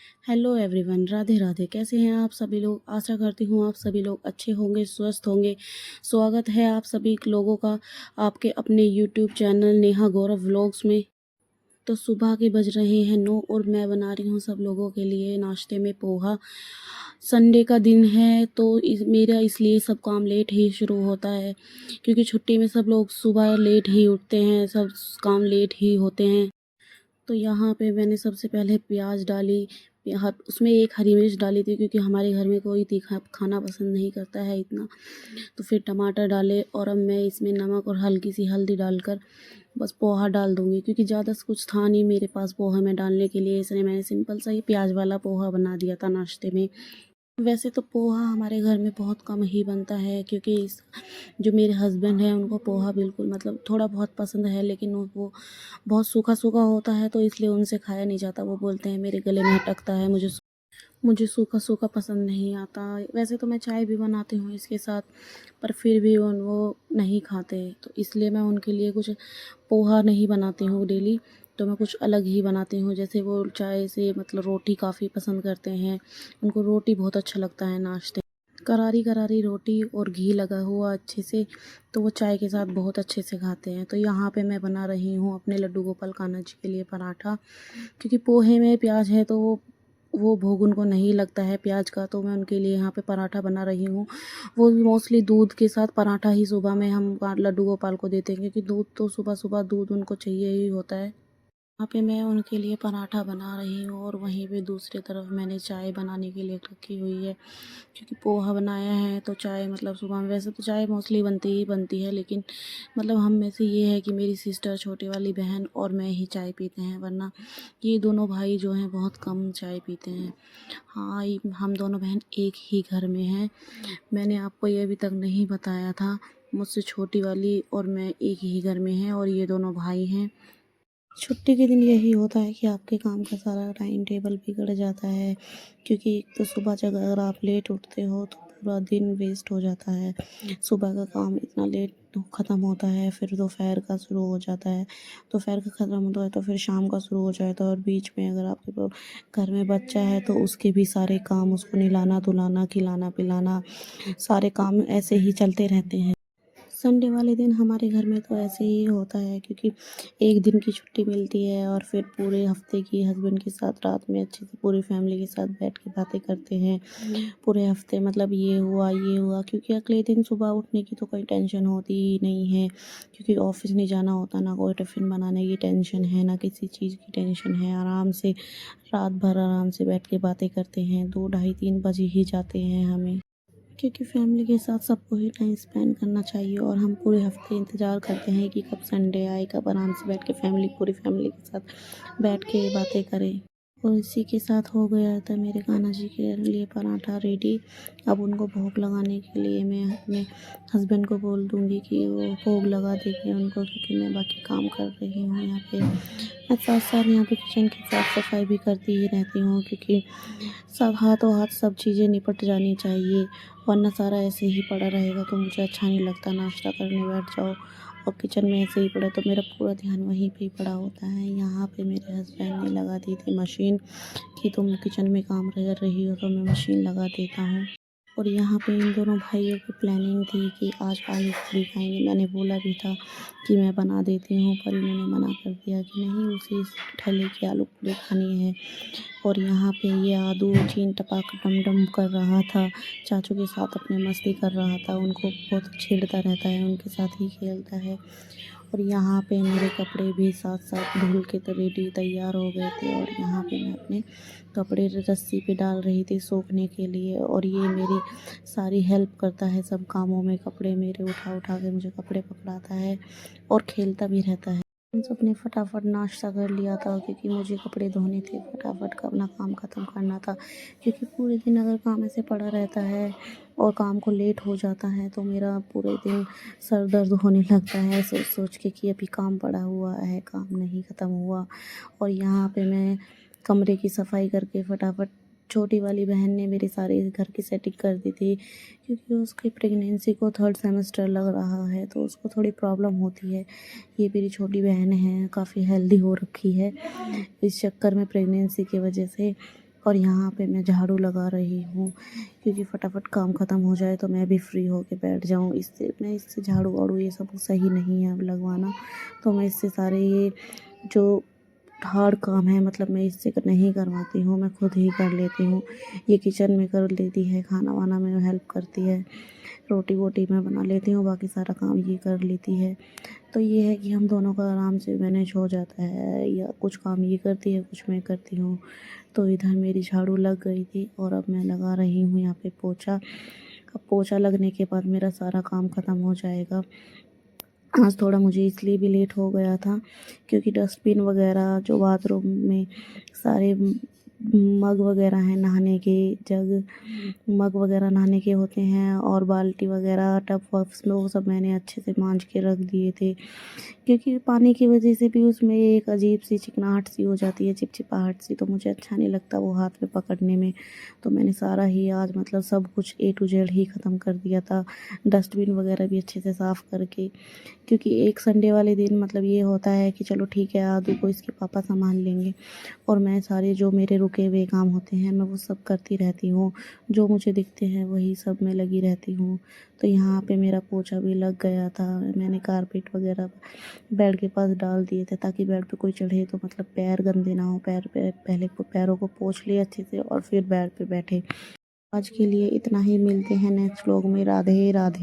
Hello everyone, Radhe Radhe. कैसे हैं आप सभी लोग? आशा करती हूँ आप सभी लोग अच्छे होंगे, स्वस्थ होंगे। स्वागत है आप सभी लोगों का आपके अपने यूट्यूब चैनल नेहा गौरव व्लॉग्स में। तो सुबह के बज रहे हैं 9 और मैं बना रही हूँ सब लोगों के लिए नाश्ते में पोहा। संडे का दिन है तो मेरा इसलिए सब काम लेट ही शुरू होता है, क्योंकि छुट्टी में सब लोग सुबह लेट ही उठते हैं, सब काम लेट ही होते हैं। तो यहाँ पे मैंने सबसे पहले प्याज डाली, उसमें एक हरी मिर्च डाली थी, क्योंकि हमारे घर में कोई तीखा खाना पसंद नहीं करता है इतना। तो फिर टमाटर डाले और अब मैं इसमें नमक और हल्की सी हल्दी डालकर बस पोहा डाल दूँगी, क्योंकि ज़्यादा कुछ था नहीं मेरे पास पोहा में डालने के लिए, इसलिए मैंने सिंपल सा ही प्याज वाला पोहा बना दिया था नाश्ते में। वैसे तो पोहा हमारे घर में बहुत कम ही बनता है, क्योंकि जो मेरे हस्बैंड हैं उनको पोहा बिल्कुल मतलब थोड़ा बहुत पसंद है, लेकिन वो बहुत सूखा सूखा होता है तो इसलिए उनसे खाया नहीं जाता। वो बोलते हैं मेरे गले में अटकता है, मुझे सूखा सूखा पसंद नहीं आता। वैसे तो मैं चाय भी बनाती हूँ इसके साथ, पर फिर भी वो नहीं खाते, तो इसलिए मैं उनके लिए कुछ पोहा नहीं बनाती हूँ डेली। तो मैं कुछ अलग ही बनाती हूँ, जैसे वो चाय से मतलब रोटी काफ़ी पसंद करते हैं, उनको रोटी बहुत अच्छा लगता है नाश्ते, करारी करारी रोटी और घी लगा हुआ अच्छे से, तो वो चाय के साथ बहुत अच्छे से खाते हैं। तो यहाँ पे मैं बना रही हूँ अपने लड्डू गोपाल कान्हा जी के लिए पराठा, क्योंकि पोहे में प्याज है तो वो भोग उनको नहीं लगता है प्याज का, तो मैं उनके लिए यहाँ पे पराठा बना रही हूँ। वो मोस्टली दूध के साथ पराठा ही सुबह में हम लड्डू गोपाल को देते हैं, क्योंकि दूध तो सुबह सुबह दूध उनको चाहिए ही होता है। यहाँ पे मैं उनके लिए पराठा बना रही हूँ और वहीं पे दूसरी तरफ मैंने चाय बनाने के लिए रखी हुई है, क्योंकि पोहा बनाया है तो चाय मतलब सुबह में वैसे तो चाय मोस्टली बनती ही बनती है, लेकिन मतलब हम में से ये है कि मेरी सिस्टर, छोटी वाली बहन और मैं ही चाय पीते हैं, वरना ये दोनों भाई जो हैं बहुत कम चाय पीते हैं। हाँ, हम दोनों बहन एक ही घर में हैं। मैंने आपको ये अभी तक नहीं बताया था, मुझसे छोटी वाली और मैं एक ही घर में हैं और ये दोनों भाई हैं। छुट्टी के दिन यही होता है कि आपके काम का सारा टाइम टेबल बिगड़ जाता है, क्योंकि एक तो सुबह जब अगर आप लेट उठते हो तो पूरा दिन वेस्ट हो जाता है। सुबह का काम इतना लेट ख़त्म होता है, फिर दोपहर का शुरू हो जाता है, दोपहर का ख़त्म होता है तो फिर शाम का शुरू हो जाता है, और बीच में अगर आपके घर में बच्चा है तो उसके भी सारे काम, उसको नहलाना धुलाना खिलाना पिलाना, सारे काम ऐसे ही चलते रहते हैं। संडे वाले दिन हमारे घर में तो ऐसे ही होता है, क्योंकि एक दिन की छुट्टी मिलती है और फिर पूरे हफ्ते की हस्बैंड के साथ रात में अच्छे से पूरी फैमिली के साथ बैठ के बातें करते हैं। पूरे हफ्ते मतलब ये हुआ, क्योंकि अगले दिन सुबह उठने की तो कोई टेंशन होती ही नहीं है, क्योंकि ऑफिस नहीं जाना होता, ना कोई टिफ़िन बनाने की टेंशन है, ना किसी चीज़ की टेंशन है। आराम से रात भर आराम से बैठ के बातें करते हैं, 2 ढाई 3 बज ही जाते हैं हमें, क्योंकि फैमिली के साथ सबको ही टाइम स्पेंड करना चाहिए, और हम पूरे हफ्ते इंतज़ार करते हैं कि कब संडे आए, कब आराम से बैठ के पूरी फैमिली के साथ बैठ के बातें करें। और इसी के साथ हो गया था मेरे कान्हा जी के लिए पराठा रेडी। अब उनको भोग लगाने के लिए मैं अपने हस्बैंड को बोल दूँगी कि वो भोग लगा देंगे उनको, क्योंकि मैं बाकी काम कर रही हूँ यहाँ पे। मैं साथ साथ यहाँ पे किचन की साफ़ सफाई भी करती ही रहती हूँ, क्योंकि सब हाथों हाथ सब चीज़ें निपट जानी चाहिए, वरना सारा ऐसे ही पड़ा रहेगा तो मुझे अच्छा नहीं लगता। नाश्ता करने बैठ जाओ और किचन में ऐसे ही पड़ा, तो मेरा पूरा ध्यान वहीं पे ही पड़ा होता है। यहाँ पे मेरे हस्बैंड ने लगा दी थी मशीन, कि तुम किचन में काम कर रही हो तो मैं मशीन लगा देता हूँ। और यहाँ पे इन दोनों भाइयों की प्लानिंग थी कि आज आलू पूरी खाएंगे। मैंने बोला भी था कि मैं बना देती हूँ, पर इन्होंने मना कर दिया कि नहीं, उसी ठल्ले की आलू पूरी खानी है। और यहाँ पे ये आदू चीन टपाक डम डम कर रहा था, चाचू के साथ अपने मस्ती कर रहा था, उनको बहुत छेड़ता रहता है, उनके साथ ही खेलता है। और यहाँ पे मेरे कपड़े भी साथ साथ धुल के तो रेडी तैयार हो गए थे, और यहाँ पे मैं अपने कपड़े रस्सी पे डाल रही थी सूखने के लिए, और ये मेरी सारी हेल्प करता है सब कामों में, कपड़े मेरे उठा उठा के मुझे कपड़े पकड़ाता है और खेलता भी रहता है। हम सब ने फटाफट नाश्ता कर लिया था, क्योंकि मुझे कपड़े धोने थे, फटाफट का अपना काम ख़त्म करना था, क्योंकि पूरे दिन अगर काम ऐसे पड़ा रहता है और काम को लेट हो जाता है तो मेरा पूरे दिन सर दर्द होने लगता है सोच सोच के कि अभी काम पड़ा हुआ है, काम नहीं ख़त्म हुआ। और यहाँ पे मैं कमरे की सफाई करके फटाफट, छोटी वाली बहन ने मेरे सारे घर की सेटिंग कर दी थी, क्योंकि उसकी प्रेगनेंसी को 3rd सेमेस्टर लग रहा है तो उसको थोड़ी प्रॉब्लम होती है। ये मेरी छोटी बहन है, काफ़ी हेल्दी हो रखी है इस चक्कर में प्रेगनेंसी की वजह से, और यहाँ पे मैं झाड़ू लगा रही हूँ क्योंकि फटाफट काम ख़त्म हो जाए तो मैं भी फ्री होके बैठ जाऊँ। इससे झाड़ू वाड़ू ये सब सही नहीं है अब लगवाना, तो मैं इससे सारे ये जो हार्ड काम है मतलब मैं इससे नहीं करवाती हूँ, मैं खुद ही कर लेती हूँ। ये किचन में कर लेती है, खाना वाना में हेल्प करती है, रोटी वोटी मैं बना लेती हूँ, बाकी सारा काम ये कर लेती है। तो ये है कि हम दोनों का आराम से मैनेज हो जाता है, या कुछ काम ये करती है कुछ मैं करती हूँ। तो इधर मेरी झाड़ू लग गई थी और अब मैं लगा रही हूँ यहाँ पे पोछा। अब पोछा लगने के बाद मेरा सारा काम ख़त्म हो जाएगा। आज थोड़ा मुझे इसलिए भी लेट हो गया था क्योंकि डस्टबिन वगैरह जो बाथरूम में सारे मग वगैरह हैं नहाने के, जग मग वगैरह नहाने के होते हैं और बाल्टी वगैरह टब वब्स में वो सब मैंने अच्छे से मांज के रख दिए थे क्योंकि पानी की वजह से भी उसमें एक अजीब सी चिकनाहट सी हो जाती है, चिपचिपाहट सी, तो मुझे अच्छा नहीं लगता वो हाथ में पकड़ने में। तो मैंने सारा ही आज मतलब सब कुछ A to Z ही ख़त्म कर दिया था, डस्टबिन वगैरह भी अच्छे से साफ़ करके। क्योंकि एक संडे वाले दिन मतलब ये होता है कि चलो ठीक है आदू को इसके पापा संभाल लेंगे और मैं सारे जो मेरे रुके हुए काम होते हैं मैं वो सब करती रहती हूँ, जो मुझे दिखते हैं वही सब मैं लगी रहती हूँ। तो यहाँ पे मेरा पोछा भी लग गया था, मैंने कारपेट वगैरह बेड के पास डाल दिए थे ताकि बेड पे कोई चढ़े तो मतलब पैर गंदे ना हो, पैर पे पहले पैरों को पोंछ लिए अच्छे से और फिर बेड पे बैठे। आज के लिए इतना ही, मिलते हैं नेक्स्ट व्लॉग में। राधे राधे।